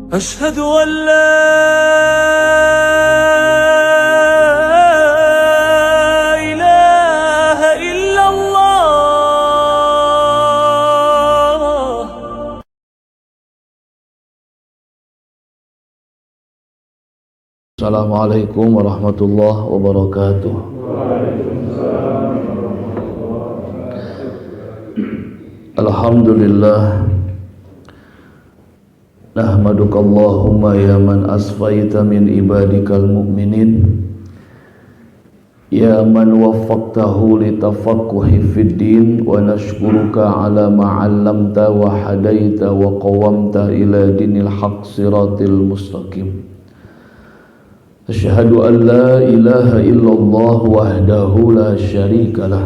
أشهد أن لا إله إلا الله. Assalamualaikum warahmatullahi wabarakatuh. Alhamdulillah, nahmaduka Allahumma ya man asfaita min ibadikal mu'minin, ya man waffaqtahu litafaqquhi fid din, wa nashkuruka ala ma 'allamta wa hadaita wa qawamta ila dinil haqq siratil mustaqim. Asyhadu an la ilaha illallah wahdahu la syarika lah,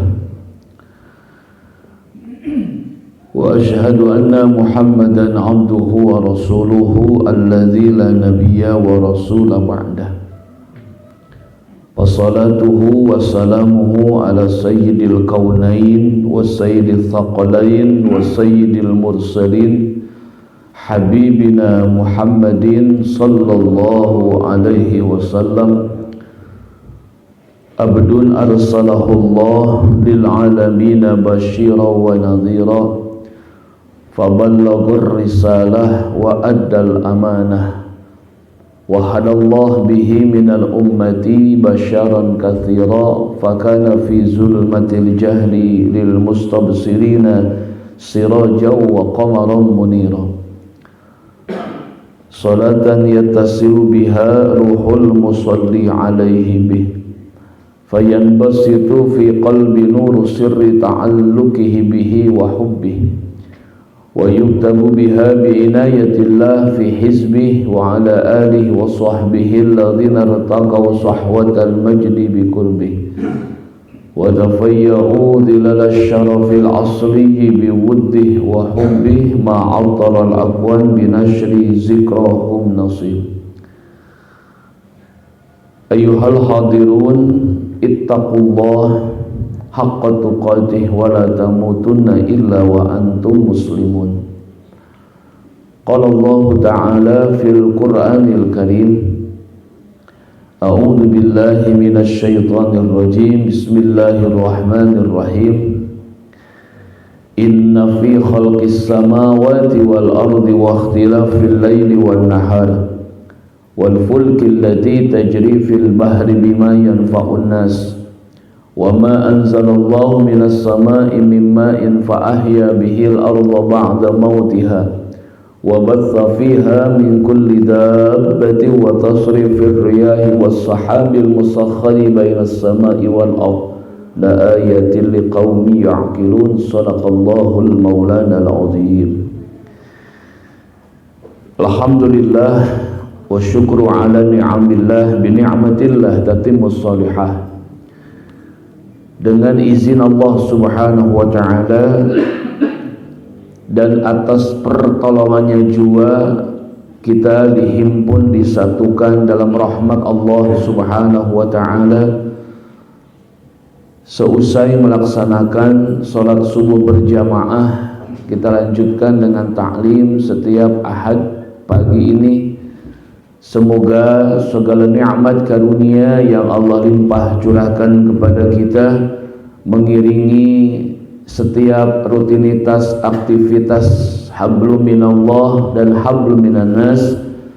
wa asyhadu anna Muhammadan abduhu wa rasuluhu alladzi la nabiyya wa rasula ba'dah. Wassalatuhu wassalamuhu ala sayyidil kaunain wa sayyidil thaqalain wa sayyidil mursalin Habibina Muhammadin sallallahu alaihi wasallam, abdun arsalahullah lil alamina basyira wa nadhira, faballaghur risalah wa addal amanah, wa hadallahu bihi minal ummati basyaran katsira, fakana fi zulmatil jahli lil mustabsirina sirajan wa qamaran munira. Salatan yattasilu biha ruhul musalli alaihi bih, fayanbasitu fi qalbi nur sirri ta'alluqihi bihi wa hubbihi, wa yuktabu biha bi inayatillah fi hizbihi wa ala alihi wa sahbihi alladhina irtaqaw sahwatal majdi bi qurbihi, wa tafayya'u dhilal syarafil aslihi bi wuddihi wa hubbihi ma awtara al-aqwan bi nashri zikrahum nasib. Ayyuhal hadirun, ittaqullah haqqa tuqatih wa la tamutunna illa wa antum muslimun. Qala Allah ta'ala fil Qur'anil Karim, a'udzu billahi minasy syaithanir rajim, bismillahirrahmanirrahim. Inna fi khalqis samawati wal ardi wa ikhtilafil laili wan nahar wal fulki allati tajri fil bahri bima yanfa'un nas, wa ma anzalallahu minas samai min ma'in fa ahya bihil arda ba'da mautiha, wa batha fiha min kulli dabbatin, wa tasrifir riyahi was sahabil musakhkhari bainas samai wal ardh la ayatin liqaumin ya'qilun. Shadaqallahul maulanal azim. Alhamdulillah wa syukru ala ni'amillah, bi ni'matillah tatimmus salihah. Dengan izin Allah subhanahu wa ta'ala dan atas pertolongannya juga kita dihimpun, disatukan dalam rahmat Allah subhanahu wa ta'ala. Seusai melaksanakan sholat subuh berjamaah, kita lanjutkan dengan ta'lim setiap ahad pagi ini. Semoga segala nikmat karunia yang Allah limpah curahkan kepada kita mengiringi setiap rutinitas aktivitas hablum minallah dan hablum minan nas.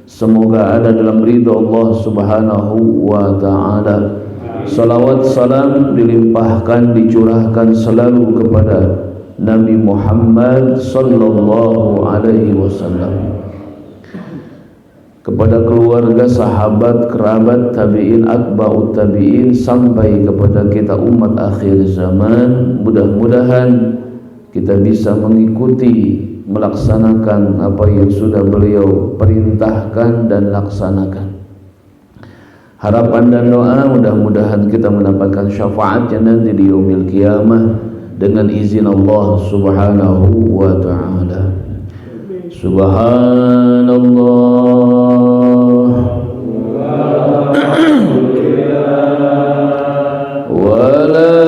Semoga ada dalam ridha Allah subhanahu wa ta'ala. Salawat salam dilimpahkan, dicurahkan selalu kepada Nabi Muhammad sallallahu alaihi wasallam, kepada keluarga, sahabat, kerabat, tabi'in, atba'ut tabi'in, sampai kepada kita umat akhir zaman. Mudah-mudahan kita bisa mengikuti, melaksanakan apa yang sudah beliau perintahkan dan laksanakan. Harapan dan doa mudah-mudahan kita mendapatkan syafaatnya nanti di yaumil qiyamah dengan izin Allah subhanahu wa ta'ala. Subhanallah wa la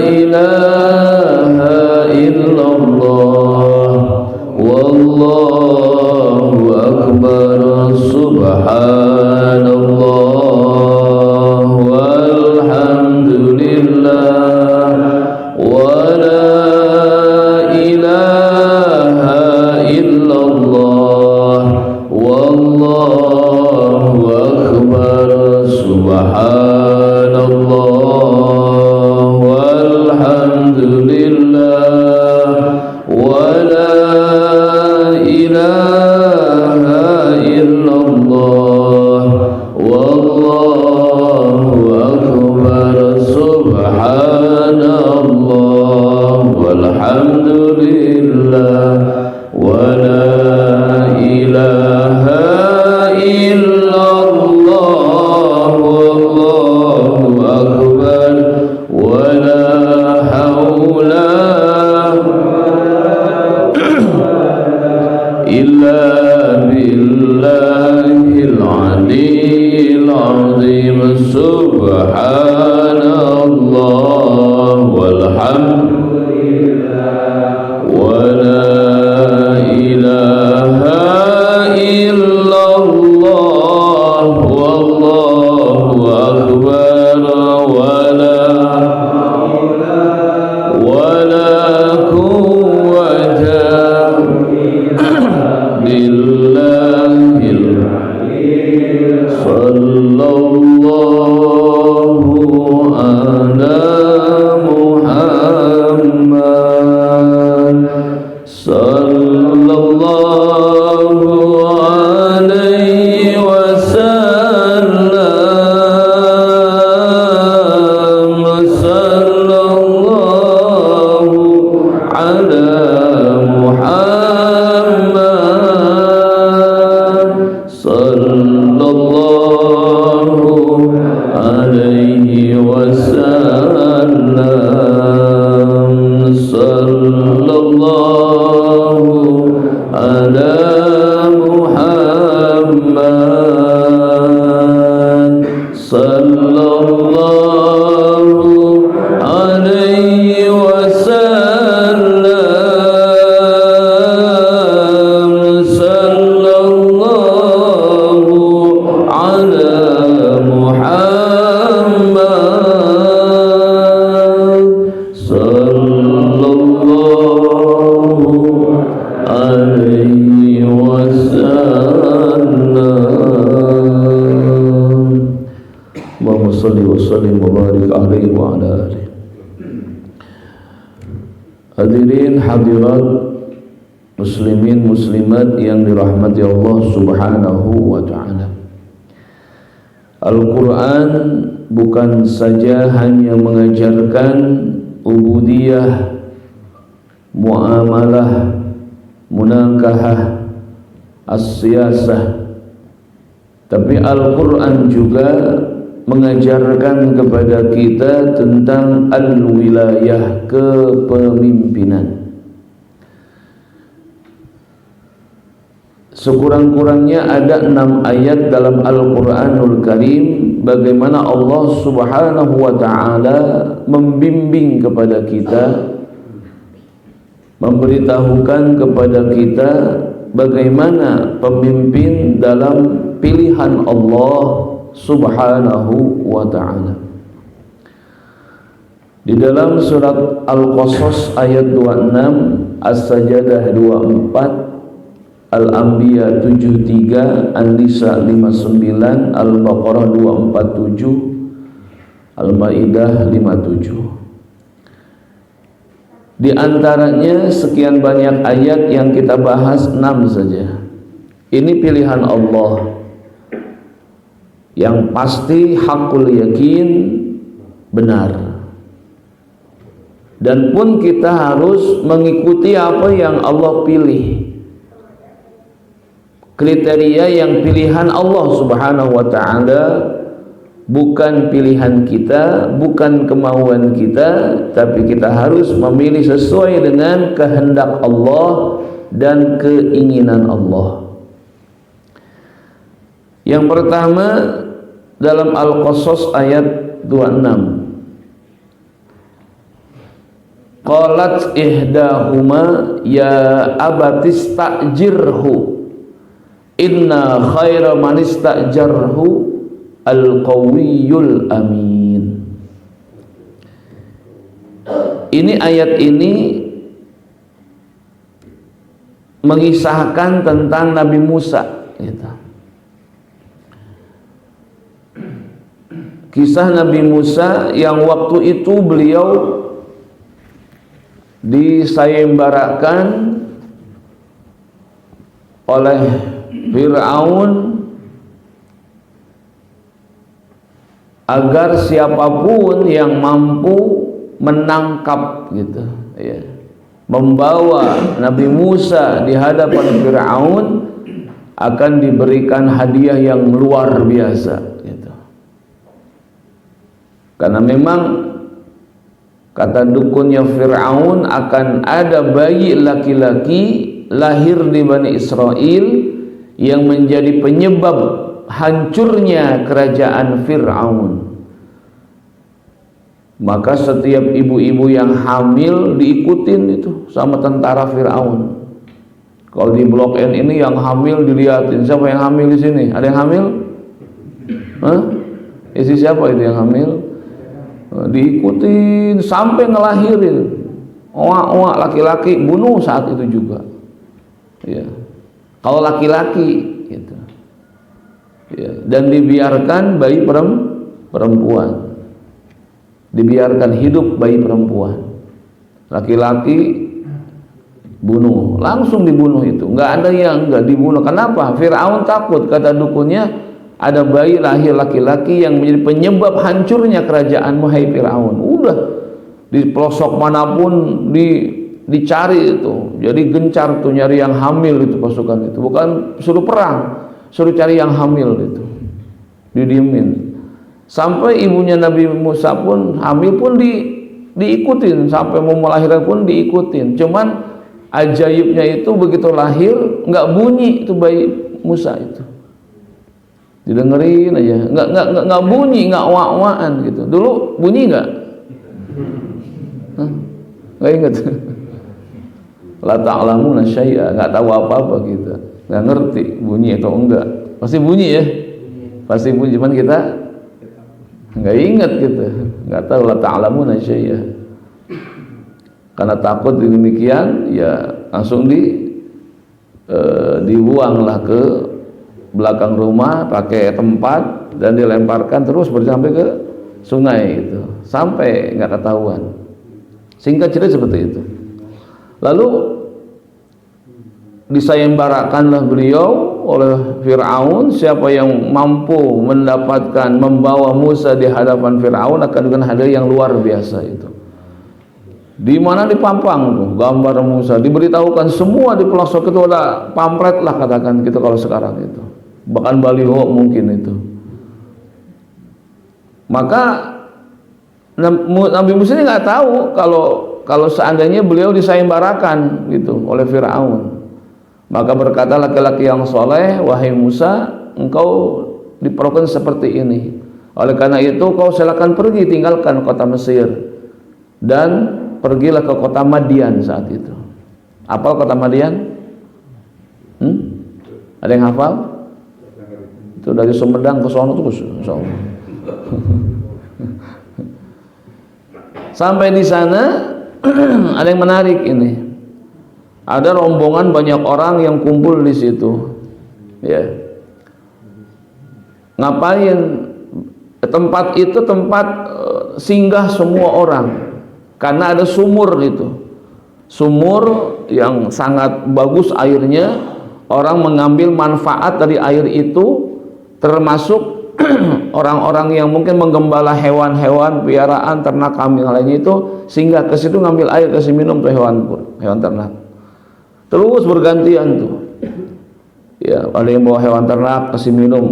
ilaha illallah wallahu Allahu akbar, subhanallah walhamdulillah wa la ilaha illallah wallahu akbar, subhanallah walhamdulillah wa la ilaha illallah wallahu akbar, subhanallah walhamdulillah wa la ilaha illallah wallahu akbar wa la haula illa billahil aliyyil azim, subhanallah walhamdulillah wa la ilaha illallah wallahu akbar wa la quwwata billahil sallallahu ala Muhammad sallallahu alaihi wasallam, sallallahu ala Muhammad sallallahu alaihi wasallam, sallallahu ala Muhammad sallallahu alaihi wasallam, sallallahu ala Muhammad sallallahu alaihi wasallam. Allahumma shalli wa sallim wa barik alaihi wa ala alihi. Hadirin hadirat muslimin muslimat yang dirahmati Allah Subhanahu wa taala. Al-Qur'an bukan saja hanya mengajarkan ubudiyah, muamalah, munakahah, as-siyasah, tapi Al-Qur'an juga mengajarkan kepada kita tentang al-wilayah, kepemimpinan. Sekurang-kurangnya ada 6 ayat dalam Al-Quranul Karim bagaimana Allah Subhanahu wa ta'ala membimbing kepada kita, memberitahukan kepada kita bagaimana pemimpin dalam pilihan Allah Subhanahu wa ta'ala. Di dalam surat Al-Qasas ayat 26, As-Sajadah 24, Al-Anbiya 73, An-Nisa 59, Al-Baqarah 247, Al-Maidah 57. Di antaranya sekian banyak ayat yang kita bahas 6 saja. Ini pilihan Allah yang pasti hakul yakin benar, dan pun kita harus mengikuti apa yang Allah pilih, kriteria yang pilihan Allah Subhanahu wa ta'ala, bukan pilihan kita, bukan kemauan kita, tapi kita harus memilih sesuai dengan kehendak Allah dan keinginan Allah. Yang pertama dalam Al-Qasas ayat 26, qalat ihdahuma ya abatis ta'jirhu inna khaira man istajarhu al-qawiyul amin. Ini ayat ini mengisahkan tentang Nabi Musa gitu. Kisah Nabi Musa yang waktu itu beliau disayembarakan oleh Fir'aun agar siapapun yang mampu menangkap gitu ya, membawa Nabi Musa di hadapan Fir'aun akan diberikan hadiah yang luar biasa gitu. Karena memang kata dukunnya Fir'aun akan ada bayi laki-laki lahir di Bani Israel yang menjadi penyebab hancurnya kerajaan Fir'aun. Maka setiap ibu-ibu yang hamil diikutin itu sama tentara Fir'aun. Kalau di Blok N ini yang hamil dilihatin, siapa yang hamil di sini? Ada yang hamil? Hah? Isi siapa itu yang hamil? Diikutin sampai ngelahirin. Oak-oak laki-laki bunuh saat itu juga. Ya. Kalau laki-laki gitu. Ya. Dan dibiarkan bayi perempuan. Dibiarkan hidup bayi perempuan. Laki-laki bunuh, langsung dibunuh itu. Enggak ada yang enggak dibunuh. Kenapa? Fir'aun takut, kata dukunnya ada bayi lahir laki-laki yang menjadi penyebab hancurnya kerajaan hai Fir'aun. Udah di pelosok manapun dicari itu. Jadi gencar tuh nyari yang hamil itu pasukan itu. Bukan suruh perang, suruh cari yang hamil itu. Didiemin. Sampai ibunya Nabi Musa pun hamil pun diikutin, sampai mau melahirkan pun diikutin. Cuman ajaibnya itu begitu lahir nggak bunyi itu bayi Musa itu. Didengerin aja, nggak bunyi, nggak wak-wakan gitu. Dulu bunyi nggak? Nggak ingat. La ta'lamuna syai'a, nggak tahu apa-apa gitu, nggak ngerti bunyi atau enggak. Pasti bunyi ya, pasti bunyi, cuman kita nggak ingat gitu, nggak tahu. La ta'lamuna syai'a, karena takut demikian ya langsung dibuanglah ke belakang rumah pakai tempat dan dilemparkan terus sampai ke sungai itu, sampai nggak ketahuan. Singkat cerita seperti itu. Lalu disayembarakanlah beliau oleh Fir'aun. Siapa yang mampu mendapatkan membawa Musa di hadapan Fir'aun akan dengan hadiah yang luar biasa itu. Di mana dipampang tuh gambar Musa, diberitahukan semua di pelosok itu, ada pamflet lah katakan gitu kalau sekarang itu, bahkan baliho mungkin itu. Maka Nabi Musa ini nggak tahu kalau seandainya beliau disayembarakan gitu oleh Fir'aun. Maka berkata laki-laki yang soleh, wahai Musa, engkau diperlakukan seperti ini. Oleh karena itu kau silakan pergi, tinggalkan kota Mesir dan pergilah ke kota Madian saat itu. Apa kota Madian? Ada yang hafal? Itu dari Sumedang ke sono terus. Sampai di sana ada yang menarik ini. Ada rombongan banyak orang yang kumpul di situ. Ya. Ngapain? Tempat itu tempat singgah semua orang. Karena ada sumur itu. Sumur yang sangat bagus airnya. Orang mengambil manfaat dari air itu, termasuk orang-orang yang mungkin menggembala hewan-hewan piaraan, ternak, kambing lainnya itu singgah ke situ ngambil air, kasih minum tuh hewan ternak. Terus bergantian tuh. Ya, ada yang bawa hewan ternak kasih minum,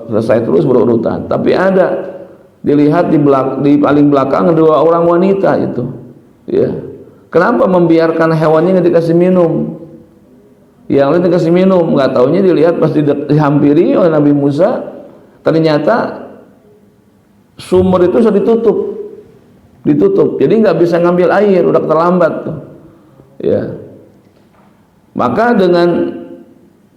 selesai terus berurutan. Tapi ada dilihat di paling belakang dua orang wanita itu. Ya. Kenapa membiarkan hewannya dikasih minum? Yang lain dikasih minum, nggak taunya dilihat pas dihampiri oleh Nabi Musa, ternyata sumur itu sudah ditutup, jadi nggak bisa ngambil air, udah terlambat tuh. Ya, maka dengan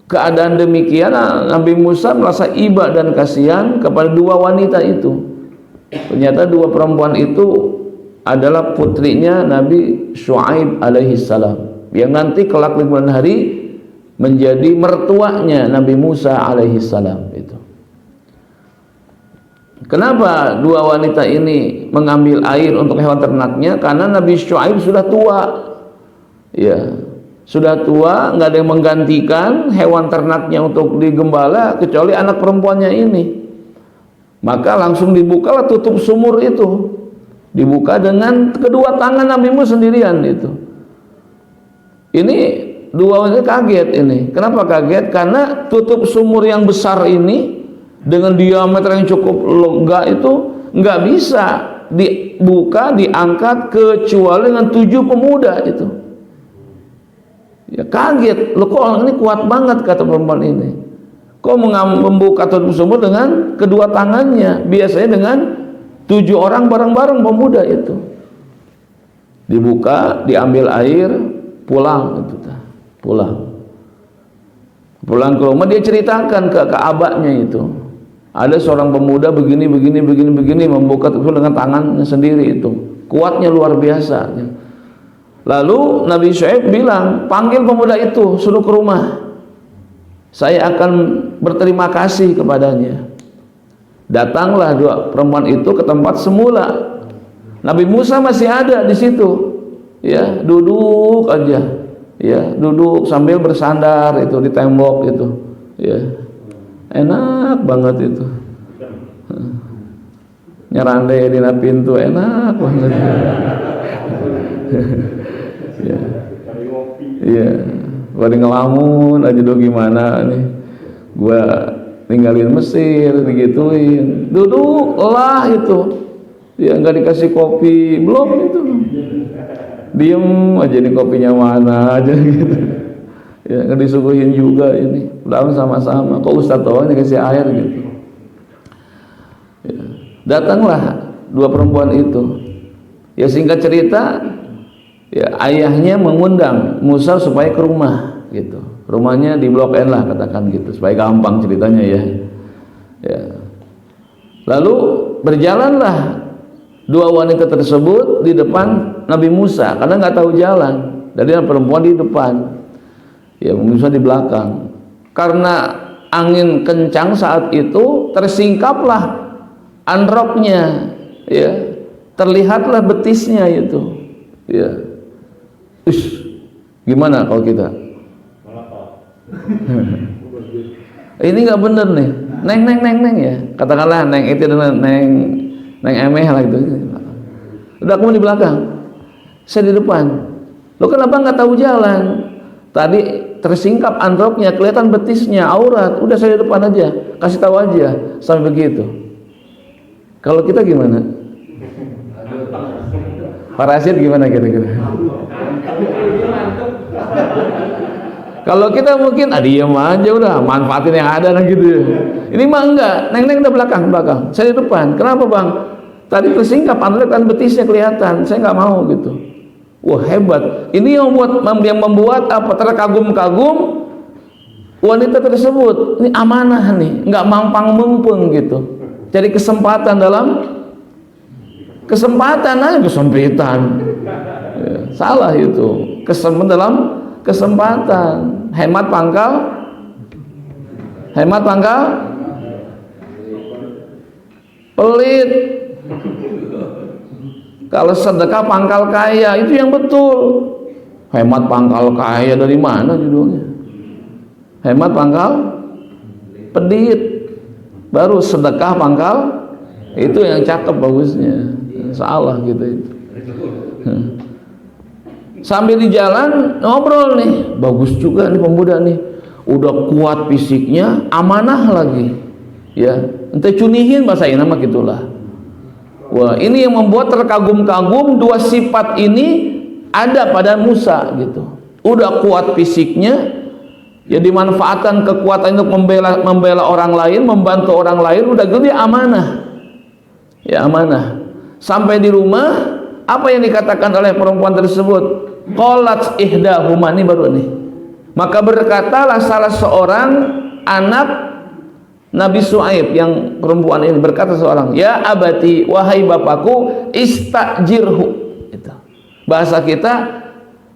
keadaan demikian Nabi Musa merasa iba dan kasihan kepada dua wanita itu. Ternyata dua perempuan itu adalah putrinya Nabi Syuaib alaihi salam, yang nanti kelak di kemudian hari menjadi mertuanya Nabi Musa alaihi salam itu. Kenapa dua wanita ini mengambil air untuk hewan ternaknya? Karena Nabi Syuaib sudah tua. Ya, sudah tua, nggak ada yang menggantikan hewan ternaknya untuk digembala kecuali anak perempuannya ini. Maka langsung dibukalah tutup sumur itu, dibuka dengan kedua tangan Nabi Musa sendirian itu. Ini dua wanita kaget ini. Kenapa kaget? Karena tutup sumur yang besar ini dengan diameter yang cukup lega itu nggak bisa dibuka, diangkat kecuali dengan 7 pemuda itu. Ya kaget, loh kok orang ini kuat banget, kata perempuan ini. Kok membuka tutup sumur dengan kedua tangannya? Biasanya dengan 7 orang bareng-bareng pemuda itu. Dibuka, diambil air, pulang itu, pulang ke rumah. Dia ceritakan ke abahnya itu. Ada seorang pemuda begini membuka tutup dengan tangannya sendiri itu. Kuatnya luar biasa. Lalu Nabi Syuaib bilang, panggil pemuda itu, suruh ke rumah, saya akan berterima kasih kepadanya. Datanglah dua perempuan itu ke tempat semula. Nabi Musa masih ada di situ, ya, duduk aja, ya, duduk sambil bersandar itu di tembok itu, ya, enak banget itu, nyerandai di pintu, enak banget. Ya, iya, pada ngelamun aja do gimana nih, gua tinggalin Mesir digituin, duduk lah itu, ya nggak dikasih kopi, belum itu, diem aja nih kopinya mana aja gitu, ya nggak disuguhin juga ini, udah sama-sama, kok Ustadz doang dikasih air gitu. Ya, datanglah dua perempuan itu, ya singkat cerita. Ya, ayahnya mengundang Musa supaya ke rumah gitu. Rumahnya di Blok N lah, katakan gitu, supaya gampang ceritanya ya. Ya. Lalu berjalanlah dua wanita tersebut di depan Nabi Musa karena nggak tahu jalan. Jadi perempuan di depan, ya Musa di belakang. Karena angin kencang saat itu, tersingkaplah androknya, ya, terlihatlah betisnya itu, ya. Gimana kalau kita? Ini nggak bener nih, neng ya, katakanlah neng itu dengan neng emeh lah gitu. Udah kamu di belakang, saya di depan. Lo kenapa nggak tahu jalan? Tadi tersingkap androknya, kelihatan betisnya, aurat. Udah saya di depan aja, kasih tahu aja, sampai begitu. Kalau kita gimana? Pak Rasid gimana kira-kira? Kalau kita mungkin diem aja udah, manfaatin yang ada lah gitu. Ini mah enggak, neng udah belakang, saya di depan. Kenapa bang? Tadi tersingkap, kan betisnya kelihatan, saya nggak mau gitu. Wah hebat. Ini yang membuat apa? Terkagum-kagum wanita tersebut. Ini amanah nih, nggak mampang mumpung gitu. Jadi kesempatan dalam kesempatan aja kesempitan. Ya, salah itu. Kesempatan dalam kesempatan. Hemat pangkal pelit. Kalau sedekah pangkal kaya, itu yang betul. Hemat pangkal kaya dari mana judulnya? Hemat pangkal pedit. Baru sedekah pangkal, itu yang cakep bagusnya. Salah gitu itu. Sambil di jalan ngobrol nih, bagus juga nih pemuda nih, udah kuat fisiknya, amanah lagi, ya, ente cunihin bahasa ini mah gitulah. Wah, ini yang membuat terkagum-kagum, dua sifat ini ada pada Musa gitu. Udah kuat fisiknya, ya dimanfaatkan kekuatan untuk membela orang lain, membantu orang lain, udah gede amanah, ya amanah. Sampai di rumah apa yang dikatakan oleh perempuan tersebut? Qalat ihdahuma, ini baru nih. Maka berkatalah salah seorang anak Nabi Shu'aib, yang perempuan ini berkata seorang, ya abati, wahai bapakku, istajirhu. Itu bahasa kita,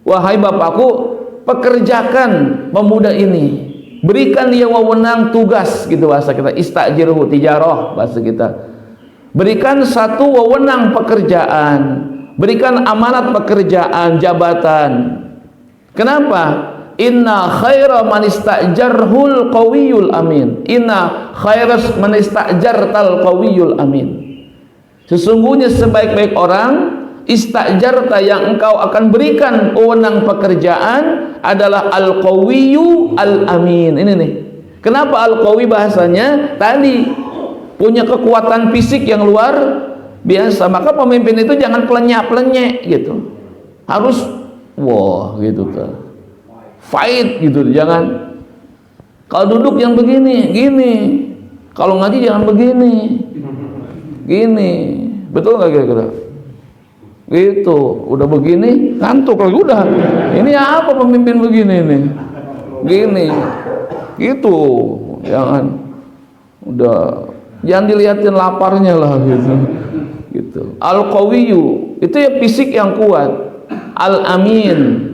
wahai bapakku, pekerjakan pemuda ini, berikan dia wewenang tugas, gitu bahasa kita. Istajirhu, tijarah bahasa kita. Berikan satu wewenang pekerjaan, berikan amanat pekerjaan, jabatan. Kenapa? Inna khaira man istajarhul qawiyul amin. Inna khairas man istajartal qawiyul amin. Sesungguhnya sebaik-baik orang, istajarta, yang engkau akan berikan wewenang pekerjaan, adalah al-qawiyu al-amin. Ini nih. Kenapa al-qawi bahasanya? Tadi punya kekuatan fisik yang luar biasa. Maka pemimpin itu jangan pelenyak-pelenyek gitu. Harus wah gitu tuh. Fight gitu, jangan. Kalau duduk yang begini, gini. Kalau ngaji jangan begini. Gini. Betul enggak kira-kira? Gitu. Udah begini, ngantuk lagi udah. Ini apa pemimpin begini nih? Gini. Gitu. Jangan udah, jangan dilihatin laparnya lah gitu. Gitu. Al-qawiyu itu ya fisik yang kuat. Al-amin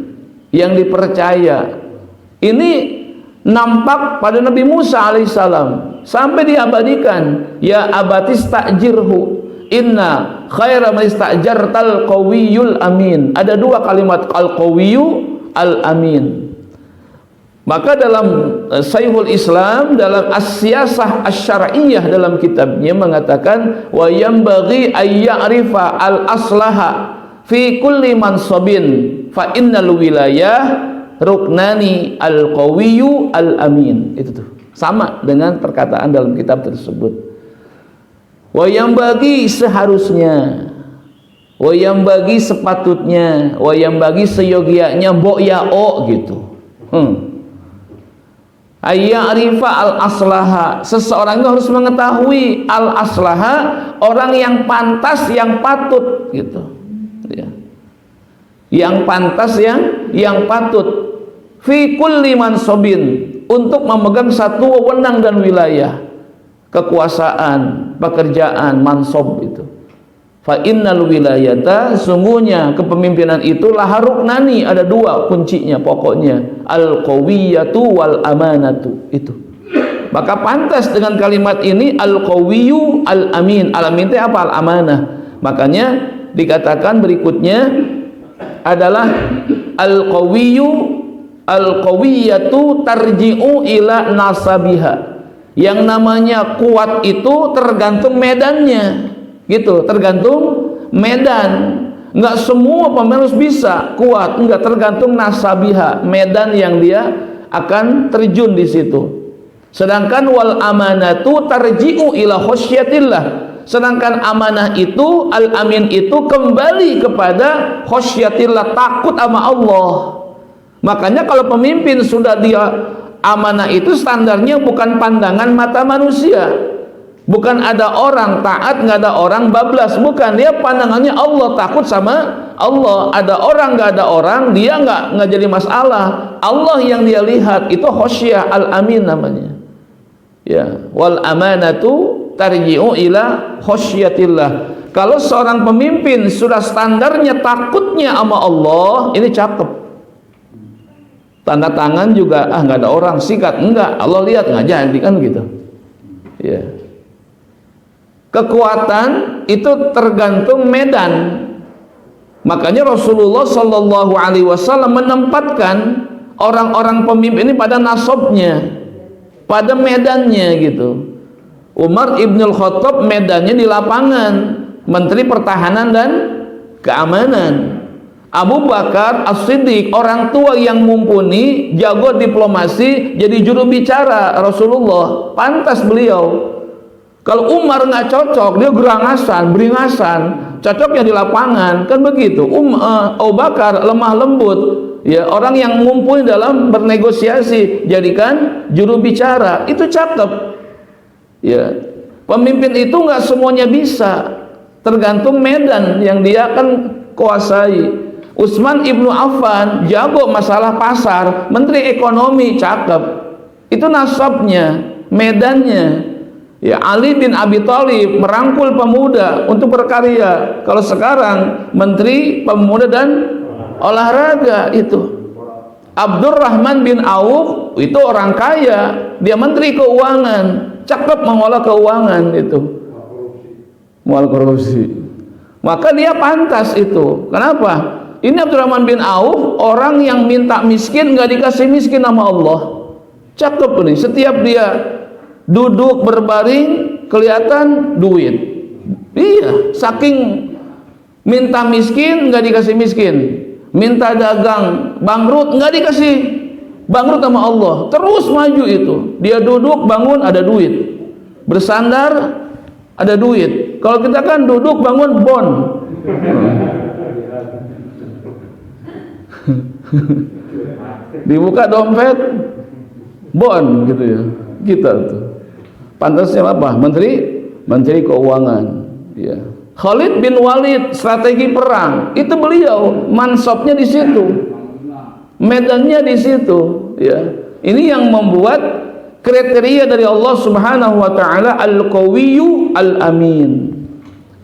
yang dipercaya. Ini nampak pada Nabi Musa alaihissalam sampai diabadikan, ya abatis ta'jirhu inna khaira man istajartal qawiyul amin. Ada dua kalimat, al-qawiyu, al-amin. Maka dalam Syekhul Islam, dalam As-Siyasah Asy-Syar'iyyah, dalam kitabnya mengatakan, wa yambaghi ay ya'rifa al-aslaha fi kulli mansabin fa innal wilayah ruknani al-qawiyyu al-amin. Itu tuh sama dengan perkataan dalam kitab tersebut. Wa yambaghi, seharusnya, wa yambaghi sepatutnya, wa yambaghi seyogianya, mbok ya o gitu. Ayya'rifa al-aslaha, seseorang itu harus mengetahui al-aslaha, orang yang pantas, yang patut gitu ya. Yang pantas, yang patut, fi kulli mansabin, untuk memegang satu wewenang dan wilayah, kekuasaan, pekerjaan, mansab itu. Fa innal wilayata, sungguhnya kepemimpinan itu laha ruknani, ada dua kuncinya, pokoknya, al-qawiyatu wal amanatu. Itu maka pantas dengan kalimat ini, al-qawiyyu al-amin. Al-amin itu apa? Al-amanah. Makanya dikatakan berikutnya adalah al-qawiyyu, al-qawiyatu tarji'u ila nasabiha. Yang namanya kuat itu tergantung medannya gitu, tergantung medan. Enggak semua pemimpin harus bisa kuat, enggak, tergantung nasabiha, medan yang dia akan terjun di situ. Sedangkan wal amanatu tarji'u ila khosyatillah, sedangkan amanah itu, al-amin itu kembali kepada khosyatillah, takut sama Allah. Makanya kalau pemimpin sudah dia amanah itu, standarnya bukan pandangan mata manusia. Bukan ada orang taat, nggak ada orang bablas, bukan. Dia pandangannya Allah, takut sama Allah. Ada orang, nggak ada orang, dia nggak jadi masalah. Allah yang dia lihat, itu khosyah, al-amin namanya. Ya, wal amanatu tarji'u ila khosyatillah. Kalau seorang pemimpin sudah standarnya takutnya sama Allah, ini cakep. Tanda tangan juga nggak ada orang, sikat enggak, Allah lihat, nggak jadi kan gitu. Ya. Kekuatan itu tergantung medan. Makanya Rasulullah Shallallahu Alaihi Wasallam menempatkan orang-orang pemimpin ini pada nasabnya, pada medannya gitu. Umar Ibnul Khattab medannya di lapangan, Menteri Pertahanan dan Keamanan. Abu Bakar As-Siddiq, orang tua yang mumpuni, jago diplomasi, jadi juru bicara Rasulullah, pantas beliau. Kalau Umar nggak cocok, dia gerangasan, beringasan, cocoknya di lapangan, kan begitu. Abu Bakar lemah lembut, ya, orang yang mumpuni dalam bernegosiasi, jadikan juru bicara, itu cakep. Ya, pemimpin itu nggak semuanya bisa, tergantung medan yang dia akan kuasai. Utsman ibnu Affan jago masalah pasar, menteri ekonomi, cakep. Itu nasabnya, medannya. Ya, Ali bin Abi Thalib merangkul pemuda untuk berkarya. Kalau sekarang menteri pemuda dan olahraga itu. Abdurrahman bin Auf itu orang kaya, dia menteri keuangan, cakep mengolah keuangan itu. Mengolah korupsi. Maka dia pantas itu. Kenapa? Ini Abdurrahman bin Auf orang yang minta miskin nggak dikasih miskin sama Allah. Cakep nih. Setiap dia duduk berbaring kelihatan duit. Iya, saking minta miskin nggak dikasih miskin, minta dagang bangkrut nggak dikasih bangkrut sama Allah, terus maju itu. Dia duduk bangun ada duit, bersandar ada duit. Kalau kita kan duduk bangun bon, dibuka dompet bon gitu ya. Kita tuh pantasnya apa? Menteri keuangan. Ya. Khalid bin Walid strategi perang itu beliau mansabnya di situ, medannya di situ. Ya. Ini yang membuat kriteria dari Allah Subhanahu Wa Taala al-Qawiyyu al-Amin.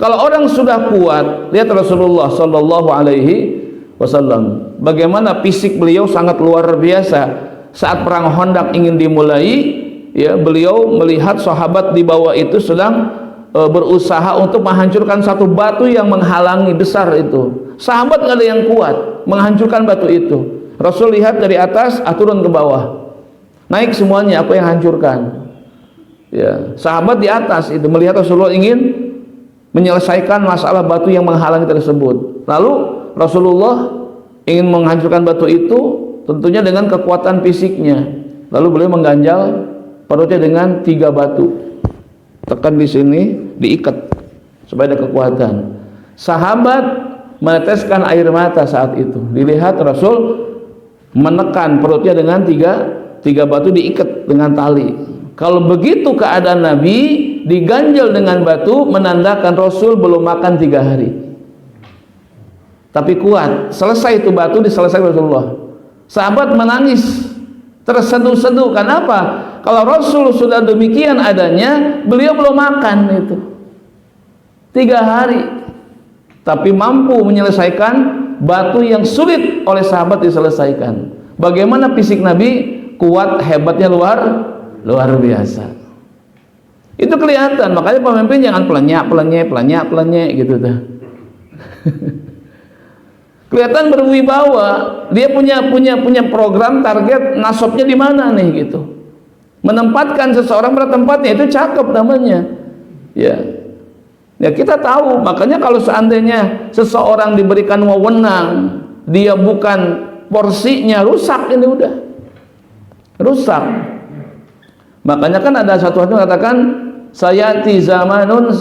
Kalau orang sudah kuat, lihat Rasulullah Sallallahu Alaihi Wasallam, bagaimana fisik beliau sangat luar biasa. Saat perang Khandaq ingin dimulai, ya, beliau melihat sahabat di bawah itu sedang berusaha untuk menghancurkan satu batu yang menghalangi besar itu. Sahabat nggak ada yang kuat menghancurkan batu itu. Rasul lihat dari atas, turun ke bawah, naik semuanya, aku yang hancurkan. Ya, sahabat di atas itu melihat Rasulullah ingin menyelesaikan masalah batu yang menghalangi tersebut. Lalu Rasulullah ingin menghancurkan batu itu tentunya dengan kekuatan fisiknya. Lalu beliau mengganjal perutnya dengan 3 batu. Tekan di sini, diikat supaya ada kekuatan. Sahabat meneteskan air mata saat itu. Dilihat Rasul menekan perutnya dengan 3 batu diikat dengan tali. Kalau begitu keadaan Nabi diganjal dengan batu, menandakan Rasul belum makan 3 hari. Tapi kuat. Selesai itu batu diselesaikan Rasulullah. Sahabat menangis, terseduh-seduh. Kenapa? Kalau Rasul sudah demikian adanya, beliau belum makan itu 3 hari, tapi mampu menyelesaikan batu yang sulit oleh sahabat diselesaikan. Bagaimana fisik Nabi? Kuat, hebatnya luar biasa. Itu kelihatan. Makanya pemimpin jangan pelenyak gitu dah. Kelihatan berwibawa. Dia punya program, target, nasabnya di mana nih gitu. Menempatkan seseorang pada tempatnya, itu cakep namanya. Ya. Ya, kita tahu. Makanya kalau seandainya seseorang diberikan wewenang, dia bukan porsinya, rusak ini udah. Rusak. Makanya kan ada satu hadis mengatakan sayati zamanun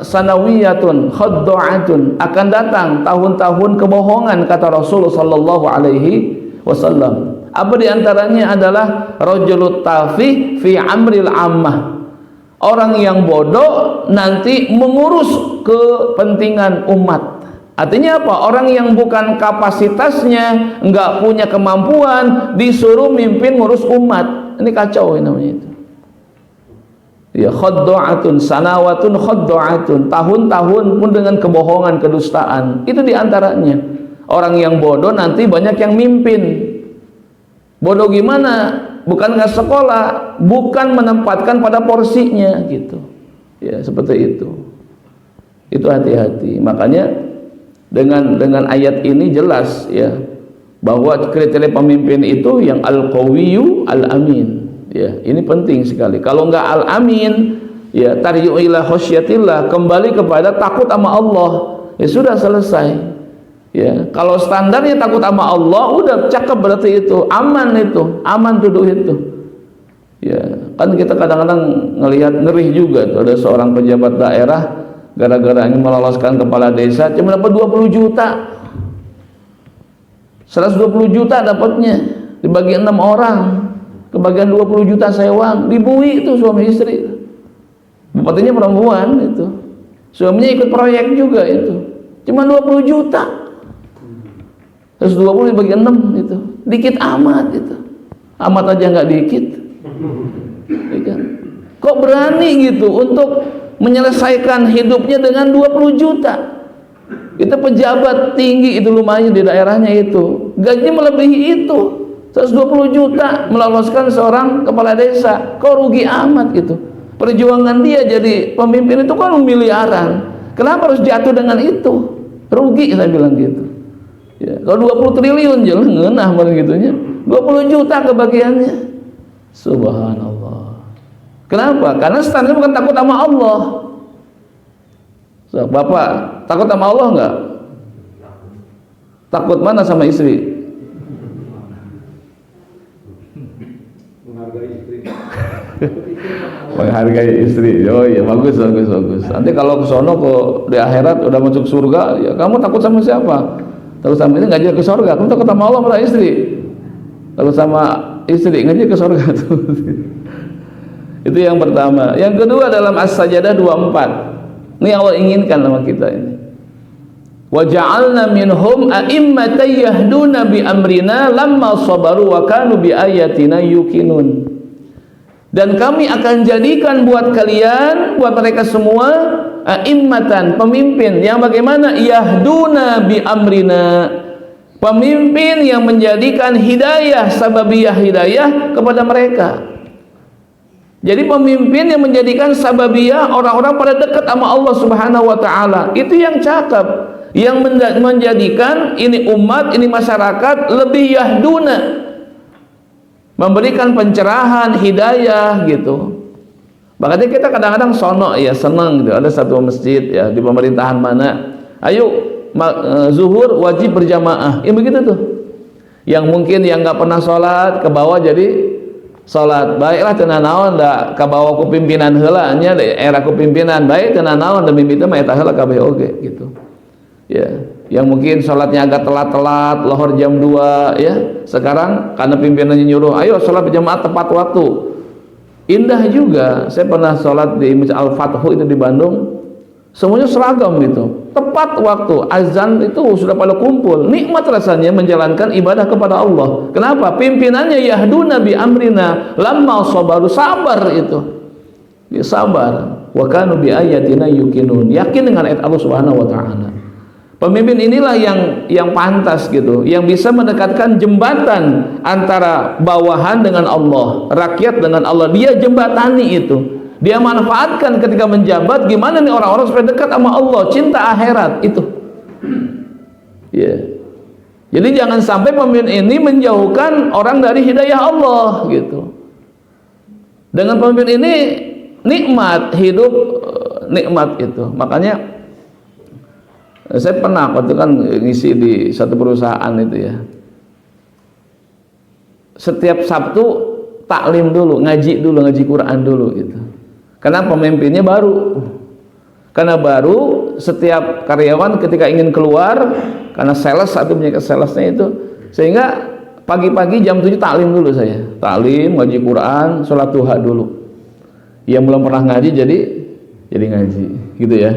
sanawiyatun khadda'atun, akan datang tahun-tahun kebohongan, kata Rasulullah sallallahu alaihi wasallam. Apa diantaranya adalah rajulut tafih fi amril ammah, orang yang bodoh nanti mengurus kepentingan umat. Artinya apa? Orang yang bukan kapasitasnya, enggak punya kemampuan, disuruh mimpin ngurus umat. Ini kacau ini namanya itu. Ya, khadda'atun sanawatun khadda'atun, tahun-tahun pun dengan kebohongan, kedustaan. Itu diantaranya. Orang yang bodoh nanti banyak yang mimpin. Bodoh gimana? Bukan nggak sekolah, bukan menempatkan pada porsinya gitu. Ya, seperti itu. Itu hati-hati. Makanya dengan ayat ini jelas ya bahwa kriteria pemimpin itu yang al-qawiyyu al-amin. Ya, ini penting sekali. Kalau nggak al-amin, ya tarji'u ila khasyatillah, kembali kepada takut sama Allah. Ya sudah selesai. Ya, kalau standarnya takut sama Allah, udah cakep berarti itu, aman tuduh itu. Ya, kan kita kadang-kadang ngelihat ngeri juga tuh, ada seorang pejabat daerah gara-gara ingin meloloskan kepala desa cuma dapat 20 juta. 120 juta dapatnya, dibagi 6 orang. Kebagian 20 juta sewang, dibui itu suami istri. Bupatinya perempuan itu. Suaminya ikut proyek juga itu. Cuma 20 juta. 120 dibagi 6 itu. Dikit amat itu. Amat aja nggak dikit. Ya kan? Kok berani gitu untuk menyelesaikan hidupnya dengan 20 juta? Itu pejabat tinggi itu lumayan di daerahnya itu. Gaji melebihi itu. 120 juta meloloskan seorang kepala desa. Kok rugi amat gitu. Perjuangan dia jadi pemimpin itu kan miliaran. Kenapa harus jatuh dengan itu? Rugi saya bilang gitu. Ya, kalau 20 triliun jelas ngeunah begitunya. 20 juta kebagiannya. Subhanallah. Kenapa? Karena standarnya bukan takut sama Allah. So, Bapak takut sama Allah enggak? Takut mana sama istri? Menghargai istri. Oh iya, bagus. Nanti kalau ke sono kok di akhirat udah masuk surga, ya kamu takut sama siapa? Takut sama ini ngajak ke surga. Kamu takut sama Allah pada istri. Takut sama istri ngajak ke surga tuh. Itu yang pertama. Yang kedua dalam As-Sajdah 24. Ini Allah inginkan sama kita ini. Wa ja'alna minhum a'immatan yahduna bi amrina lamma sabaru wa kanu bi ayatina yuqinun. Dan kami akan jadikan buat kalian, buat mereka semua a'immatan, pemimpin yang bagaimana yahduna bi amrina, pemimpin yang menjadikan hidayah, sababiyah hidayah kepada mereka. Jadi pemimpin yang menjadikan sababiyah orang-orang pada dekat sama Allah Subhanahu wa taala. Itu yang cakep, yang menjadikan ini umat, ini masyarakat lebih yahduna, memberikan pencerahan, hidayah gitu. Makanya kita kadang-kadang sono ya, senang gitu. Ada satu masjid ya di pemerintahan mana, ayo zuhur wajib berjamaah. Ya begitu tuh. Yang mungkin yang nggak pernah sholat ke bawah jadi sholat. Baiklah tenan naon da ka bawah ku pimpinan heula nya era ku pimpinan baik tenan naon da mimiti mah eta heula kabeh oge gitu. Ya, yang mungkin sholatnya agak telat-telat, lohor jam 2 ya. Sekarang karena pimpinannya nyuruh, ayo sholat berjamaah tepat waktu. Indah juga. Saya pernah sholat di Masjid Al-Fathu itu di Bandung. Semuanya seragam gitu. Tepat waktu. Azan itu sudah pada kumpul. Nikmat rasanya menjalankan ibadah kepada Allah. Kenapa? Pimpinannya yahduna bi amrina lamma sabaru, sabar itu. Dia sabar. Wa kanu bi ayatina yuqinun. Yakin dengan ayat Allah Subhanahu wa taala. Pemimpin inilah yang pantas gitu, yang bisa mendekatkan jembatan antara bawahan dengan Allah, rakyat dengan Allah. Dia jembatani itu. Dia manfaatkan ketika menjabat, gimana nih orang-orang supaya dekat sama Allah, cinta akhirat itu. Ya. Yeah. Jadi jangan sampai pemimpin ini menjauhkan orang dari hidayah Allah gitu. Dengan pemimpin ini nikmat hidup, nikmat itu. Makanya saya pernah waktu kan ngisi di satu perusahaan itu ya. Setiap Sabtu taklim dulu, ngaji Quran dulu gitu. Karena pemimpinnya baru. Karena baru, setiap karyawan ketika ingin keluar, karena sales satunya ke salesnya itu, sehingga pagi-pagi jam 7 taklim dulu saya. Taklim, ngaji Quran, sholat duha dulu. Yang belum pernah ngaji jadi ngaji, gitu ya.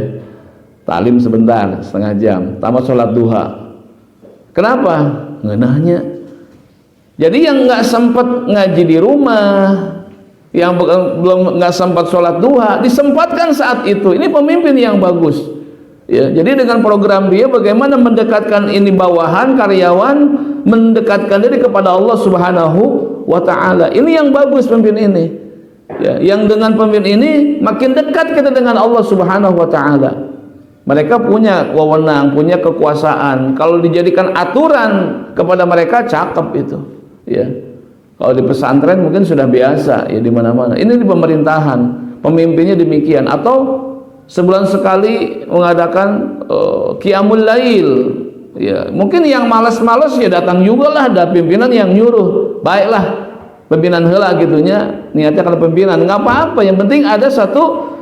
Taklim sebentar, setengah jam, tamat sholat duha. Kenapa? Ngeunahnya. Jadi yang nggak sempat ngaji di rumah, yang belum nggak sempat sholat duha, disempatkan saat itu. Ini pemimpin yang bagus. Ya, jadi dengan program dia bagaimana mendekatkan ini bawahan, karyawan, mendekatkan diri kepada Allah Subhanahu wa taala. Ini yang bagus pemimpin ini. Ya, yang dengan pemimpin ini makin dekat kita dengan Allah Subhanahu wa taala. Mereka punya wewenang, punya kekuasaan. Kalau dijadikan aturan kepada mereka, cakep itu. Ya. Kalau di pesantren mungkin sudah biasa ya di mana-mana. Ini di pemerintahan, pemimpinnya demikian. Atau sebulan sekali mengadakan qiyamul lail. Ya, mungkin yang malas-malas ya datang juga lah, ada pimpinan yang nyuruh. Baiklah, pimpinan heula gitunya. Niatnya kalau pimpinan nggak apa-apa. Yang penting ada satu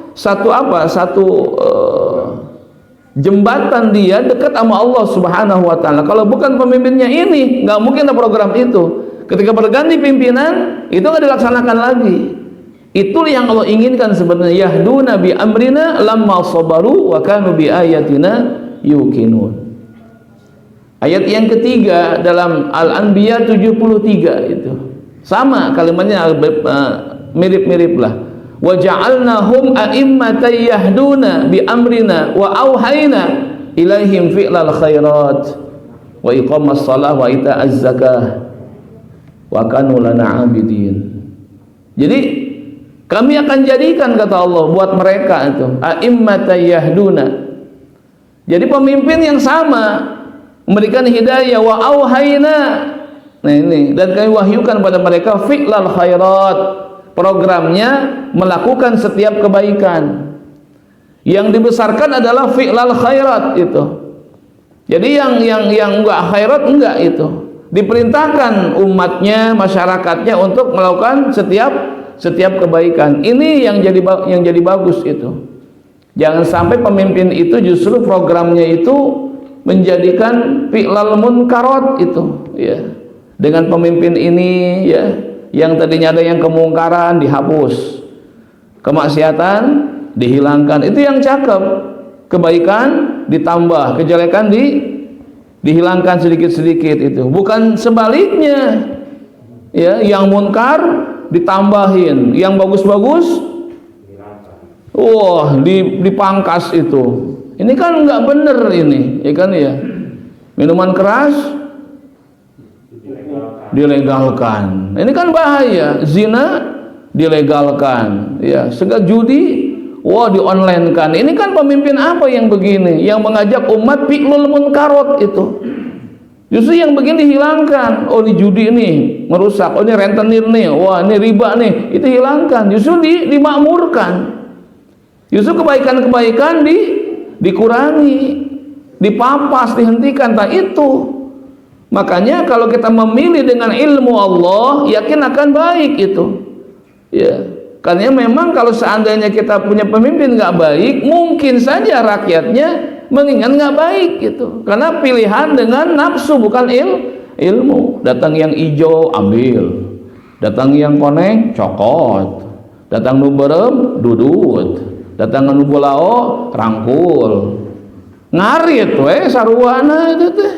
jembatan dia dekat sama Allah Subhanahu wa taala. Kalau bukan pemimpinnya ini, nggak mungkin ada program itu. Ketika berganti pimpinan, itu nggak dilaksanakan lagi. Itu yang Allah inginkan sebenarnya. Yahduna bi amrina lamma sabaru wa kanu bi ayatina yuqinun. Ayat yang ketiga dalam Al-Anbiya 73 itu. Sama kalimatnya mirip-mirip lah. Wa ja'alnahum a'immatan yahduna bi amrina wa auhayna ilaihim fi'lal khairat wa iqamas shalah wa ita'az zakah wa kanu lana 'abidin. Jadi kami akan jadikan, kata Allah, buat mereka itu a'immatan yahduna. Jadi pemimpin yang sama, memberikan hidayah, wa auhayna. Nah ini, dan kami wahyukan pada mereka fi'lal khairat, programnya melakukan setiap kebaikan. Yang dibesarkan adalah fi'lal khairat itu. Jadi yang enggak khairat enggak itu. Diperintahkan umatnya, masyarakatnya untuk melakukan setiap kebaikan. Ini yang jadi bagus itu. Jangan sampai pemimpin itu justru programnya itu menjadikan fi'lal munkarat itu, ya. Dengan pemimpin ini, ya, yang tadinya ada yang kemungkaran dihapus, kemaksiatan dihilangkan, itu yang cakep. Kebaikan ditambah, kejelekan dihilangkan sedikit-sedikit itu. Bukan sebaliknya, ya, yang munkar ditambahin, yang bagus-bagus dipangkas itu. Ini kan nggak bener ini, ya kan ya. Minuman keras dilegalkan. Ini kan bahaya. Zina dilegalkan, ya. Segala judi, di online kan. Ini kan pemimpin apa yang begini, yang mengajak umat fi'lul munkarat itu. Justru yang begini dihilangkan. Oh, ini judi nih merusak. Oh, ini rentenir nih. Wah, ini riba nih. Itu hilangkan. Justru dimakmurkan. Justru kebaikan-kebaikan dikurangi, dipapas, dihentikan. Tak itu. Makanya kalau kita memilih dengan ilmu Allah, yakin akan baik itu. Ya, karena memang kalau seandainya kita punya pemimpin nggak baik, mungkin saja rakyatnya mengingat nggak baik gitu. Karena pilihan dengan nafsu, bukan ilmu. Datang yang hijau ambil, datang yang koneng cokot, datang nu berem dudut, datang nu bulao rangkul, ngarit sarwana itu teh.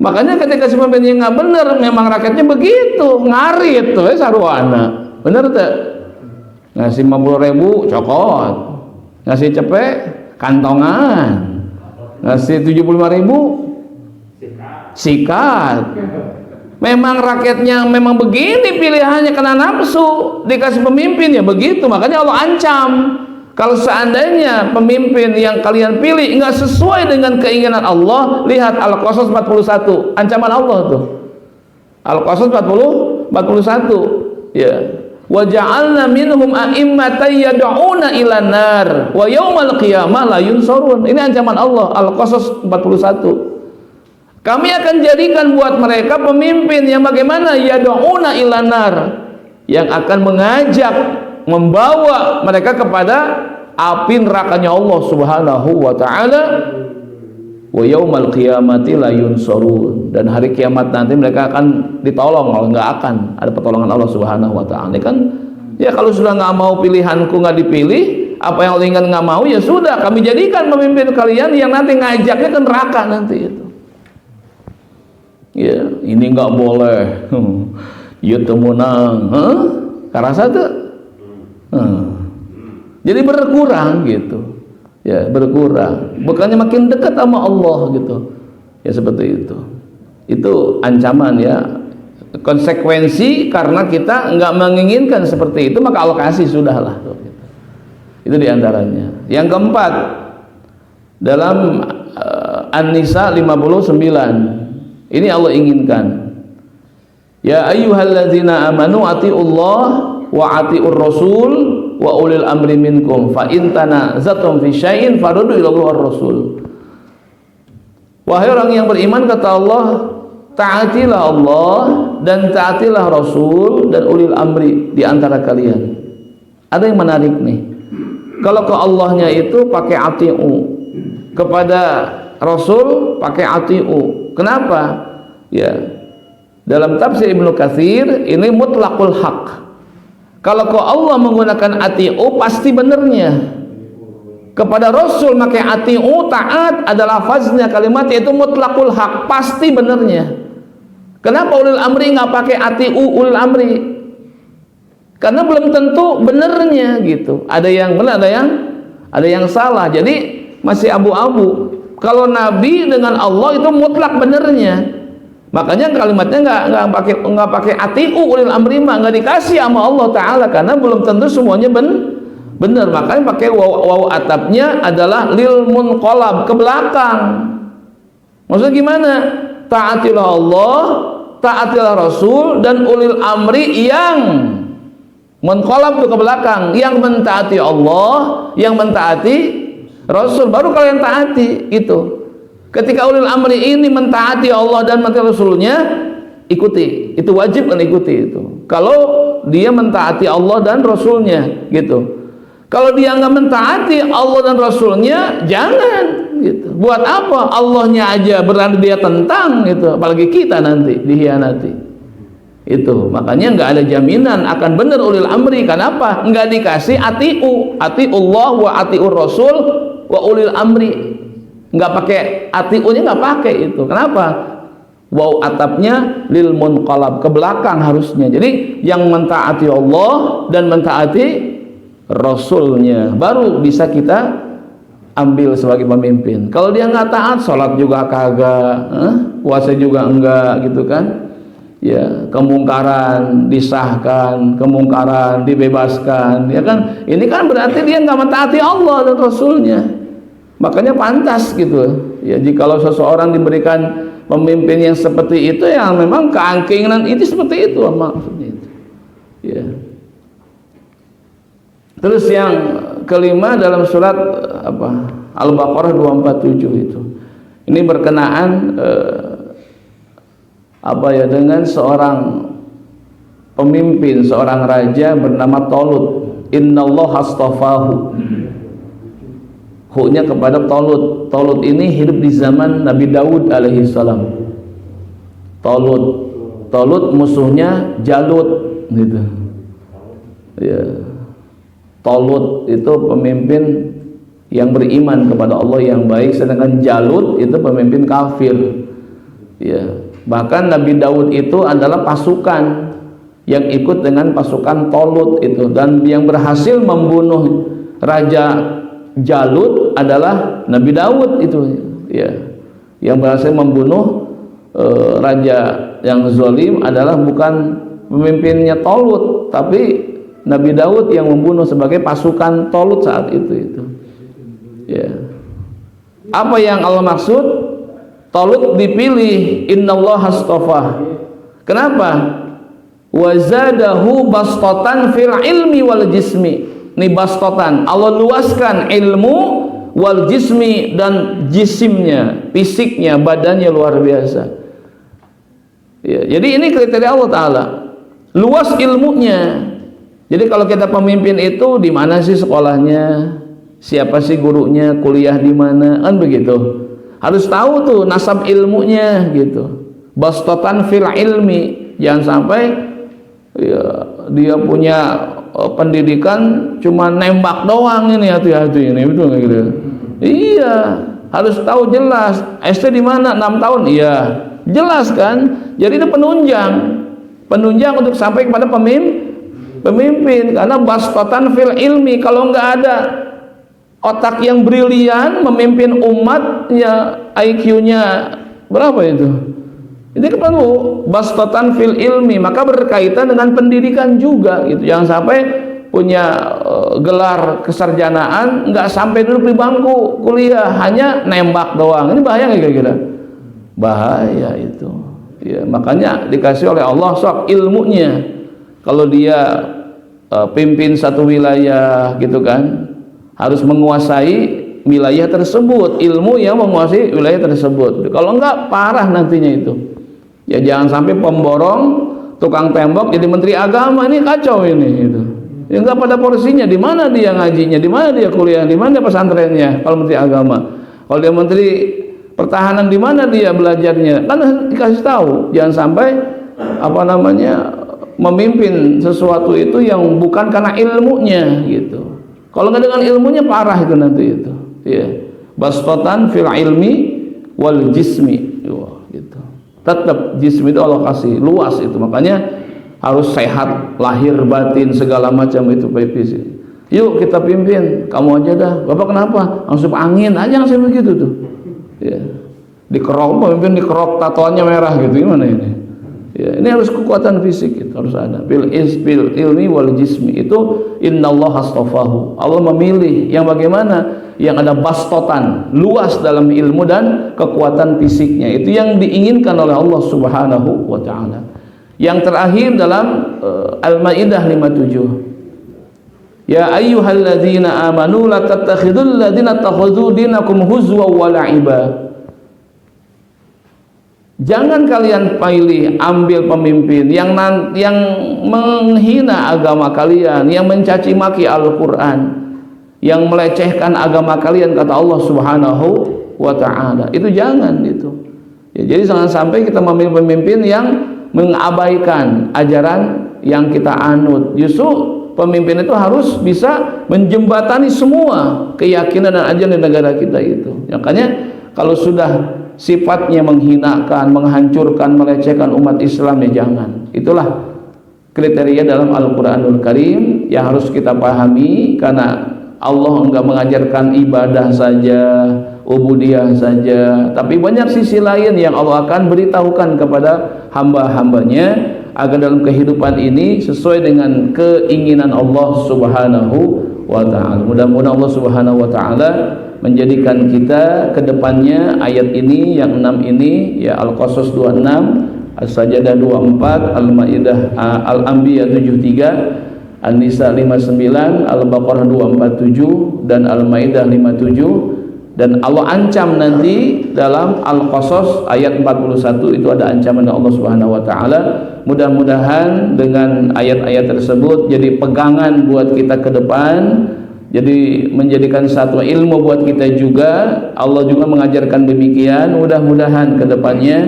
Makanya ketika si pemimpinnya nggak bener, memang rakyatnya begitu, ngarit sarwana, bener tak? Ngasih 50.000 cokot, ngasih cepek kantongan, ngasih 75.000 sikat. Memang rakyatnya memang begini pilihannya, kena nafsu, dikasih pemimpin ya begitu. Makanya Allah ancam, kalau seandainya pemimpin yang kalian pilih enggak sesuai dengan keinginan Allah, lihat Al-Qasas 41, ancaman Allah tuh. Al-Qasas 41, ya. Wa ja'alna minhum a'immatan yad'una ilan nar wa yaumal qiyamah la yunsarun. Ini ancaman Allah, Al-Qasas 41. Kami akan jadikan buat mereka pemimpin yang bagaimana, yad'una ilan nar, yang akan mengajak, membawa mereka kepada api nerakanya Allah Subhanahu wa taala. Wa yaumal qiyamati la yunsarun, dan hari kiamat nanti mereka akan ditolong, kalau enggak akan ada pertolongan Allah Subhanahu wa taala. Ini kan ya, kalau sudah nggak mau pilihanku nggak dipilih, apa yang Allah ingat nggak mau, ya sudah, kami jadikan pemimpin kalian yang nanti ngajaknya ke neraka nanti itu. Ya, ini nggak boleh. Ya temunang, karasa tuh. Jadi berkurang gitu. Ya, berkurang, bukannya makin dekat sama Allah gitu. Ya seperti itu. Itu ancaman, ya, konsekuensi karena kita nggak menginginkan seperti itu, maka Allah kasih, sudahlah. Itu diantaranya. Yang keempat, dalam An-Nisa 59, ini Allah inginkan, ya ayyuhalladzina amanu atiullah wa atiur rasul wa ulil amri minkum fa in tanazatum fi syai'in faruddu ila Allah rasul. Wahai orang yang beriman, kata Allah, taatilah Allah dan taatilah Rasul dan ulil amri di antara kalian. Ada yang menarik nih. Kalau ke Allahnya itu pakai atiu, kepada Rasul pakai atiu. Kenapa? Ya, dalam tafsir Ibnu Katsir ini mutlaqul haq. Kalau ke Allah menggunakan atiu, pasti benernya. kepada Rasul pakai ati'u, taat adalah lafaznya kalimat yaitu mutlakul hak, pasti benernya. Kenapa ulil amri nggak pakai ati'u ulil amri? Karena belum tentu benernya gitu. Ada yang benar, ada yang salah. Jadi masih abu-abu. Kalau Nabi dengan Allah itu mutlak benernya. Makanya kalimatnya nggak pakai ati'u ulil amri, nggak dikasih sama Allah Taala karena belum tentu semuanya benar. Makanya pakai waw atapnya adalah lil munqalab, ke belakang. Maksudnya gimana? Taatilah Allah, taatilah Rasul, dan ulil amri yang munqalab itu ke belakang, yang mentaati Allah, yang mentaati Rasul, baru kalian taati itu. Ketika ulil amri ini mentaati Allah dan mentaati Rasulnya, ikuti. Itu wajib kan ikuti itu. Kalau dia mentaati Allah dan Rasulnya gitu. Kalau dia nggak mentaati Allah dan Rasulnya, jangan gitu. Buat apa? Allahnya aja berani dia tentang gitu, apalagi kita nanti dihianati. Itu makanya nggak ada jaminan akan benar ulil amri. Kenapa? Nggak dikasih ati'u, ati'ullah wa ati'ur Rasul wa ulil amri. Nggak pakai ati'unya, nggak pakai itu. Kenapa? Waw atapnya lil munqalab, ke belakang harusnya. Jadi yang mentaati Allah dan mentaati Rasulnya baru bisa kita ambil sebagai pemimpin. Kalau dia nggak taat, sholat juga kagak, puasa juga enggak gitu kan. Ya, kemungkaran disahkan, kemungkaran dibebaskan, ya kan? Ini kan berarti dia nggak mentaati Allah dan Rasulnya. Makanya pantas gitu. Ya, jikalau seseorang diberikan pemimpin yang seperti itu, yang memang keangkingan itu seperti itu maksudnya itu. Ya. Terus yang kelima dalam surat Al-Baqarah 247 itu. Ini berkenaan dengan seorang pemimpin, seorang raja bernama Talut. Innallaha astafahu. Huknya kepada Talut. Talut ini hidup di zaman Nabi Daud alaihi salam. Talut musuhnya Jalut gitu. Ya. Talut itu pemimpin yang beriman kepada Allah yang baik, sedangkan Jalut itu pemimpin kafir. Ya. Bahkan Nabi Daud itu adalah pasukan yang ikut dengan pasukan Talut itu, dan yang berhasil membunuh Raja Jalut adalah Nabi Daud itu. Ya. Yang berhasil membunuh raja yang zalim adalah bukan pemimpinnya Talut, tapi Nabi Daud yang membunuh sebagai pasukan Talut saat itu. Ya. Apa yang Allah maksud? Talut dipilih, innallaha astafah. Kenapa? Wazadahu bastatan fil ilmi wal jismi. Ini bastatan, Allah luaskan ilmu wal jismi, dan jisimnya, fisiknya, badannya luar biasa. Ya, jadi ini kriteria Allah Ta'ala, luas ilmunya. Jadi kalau kita pemimpin itu di mana sih sekolahnya, siapa sih gurunya, kuliah di mana, kan begitu. Harus tahu tuh nasab ilmunya gitu. Bastatan fil ilmi, jangan sampai ya, dia punya pendidikan cuma nembak doang, ini hati-hati ini, betul nggak gitu? Iya, harus tahu jelas. SD di mana? 6 tahun, iya, jelas kan? Jadi itu penunjang untuk sampai kepada pemimpin, karena bastatan fil ilmi. Kalau nggak ada otak yang brilian memimpin umat, ya IQ-nya berapa itu? Ini perlu bastatan fil ilmi, maka berkaitan dengan pendidikan juga gitu. Jangan sampai punya gelar kesarjanaan nggak sampai duduk di bangku kuliah, hanya nembak doang. Ini bahaya nggak kira-kira? Bahaya itu. Ya, makanya dikasih oleh Allah sok ilmunya. Kalau dia pimpin satu wilayah gitu kan, harus menguasai wilayah tersebut, ilmu yang menguasai wilayah tersebut. Kalau enggak, parah nantinya itu. Ya jangan sampai pemborong, tukang tembok jadi menteri agama, ini kacau ini gitu. Ya enggak pada porsinya, di mana dia ngajinya, di mana dia kuliah, di mana pesantrennya kalau menteri agama. Kalau dia menteri pertahanan, di mana dia belajarnya? Kan dikasih tahu, jangan sampai memimpin sesuatu itu yang bukan karena ilmunya gitu. Kalau nggak dengan ilmunya parah itu nanti itu. Ya. Bastotan fil ilmi wal jismi. Gitu. Tetap jismi itu Allah kasih luas itu. Makanya harus sehat lahir batin segala macam itu fisik. Yuk kita pimpin, kamu aja dah. Bapak kenapa? Langsung angin aja langsung begitu tuh. Ya. Dikerok, pemimpin dikerok, tatoannya merah gitu, gimana ini? Ya, ini harus kekuatan fisik itu harus ada. Bil ilmi wal jismi itu innallaha astafahu. Allah memilih yang bagaimana? Yang ada bastotan, luas dalam ilmu dan kekuatan fisiknya. Itu yang diinginkan oleh Allah Subhanahu wa taala. Yang terakhir dalam Al-Maidah 57. Ya ayyuhalladzina amanu la tattakhidul ladzina takhudhu dinakum huzwa wa la'iba. Jangan kalian pilih ambil pemimpin yang menghina agama kalian, yang mencaci maki Al-Qur'an, yang melecehkan agama kalian kata Allah Subhanahu wa taala. Itu jangan itu. Ya, jadi jangan sampai kita memilih pemimpin yang mengabaikan ajaran yang kita anut. Justru pemimpin itu harus bisa menjembatani semua keyakinan dan ajaran di negara kita itu. Makanya kalau sudah sifatnya menghinakan, menghancurkan, melecehkan umat Islam ya jangan. Itulah kriteria dalam Al-Qur'anul Karim yang harus kita pahami, karena Allah enggak mengajarkan ibadah saja, ubudiyah saja, tapi banyak sisi lain yang Allah akan beritahukan kepada hamba-hambanya agar dalam kehidupan ini sesuai dengan keinginan Allah Subhanahu wa taala. Mudah-mudahan Allah Subhanahu wa taala menjadikan kita ke depannya ayat ini yang 6 ini ya Al-Qasas 26, As-Sajdah 24, Al-Maidah Al-Anbiya 73, An-Nisa 59, Al-Baqarah 247 dan Al-Maidah 57. Dan Allah ancam nanti dalam Al-Qasas ayat 41 itu ada ancaman dari Allah Subhanahu wa taala. Mudah-mudahan dengan ayat-ayat tersebut jadi pegangan buat kita ke depan. Jadi menjadikan satu ilmu buat kita juga. Allah juga mengajarkan demikian. Mudah-mudahan ke depannya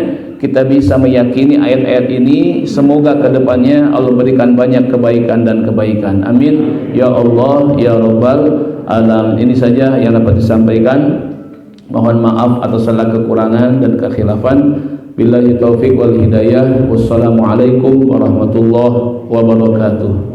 kita bisa meyakini ayat-ayat ini. Semoga ke depannya Allah berikan banyak kebaikan dan kebaikan. Amin. Ya Allah, ya Rabbal Alamin. Ini saja yang dapat disampaikan. Mohon maaf atas segala kekurangan dan kekhilafan. Billahi taufiq wal hidayah. Wassalamualaikum warahmatullahi wabarakatuh.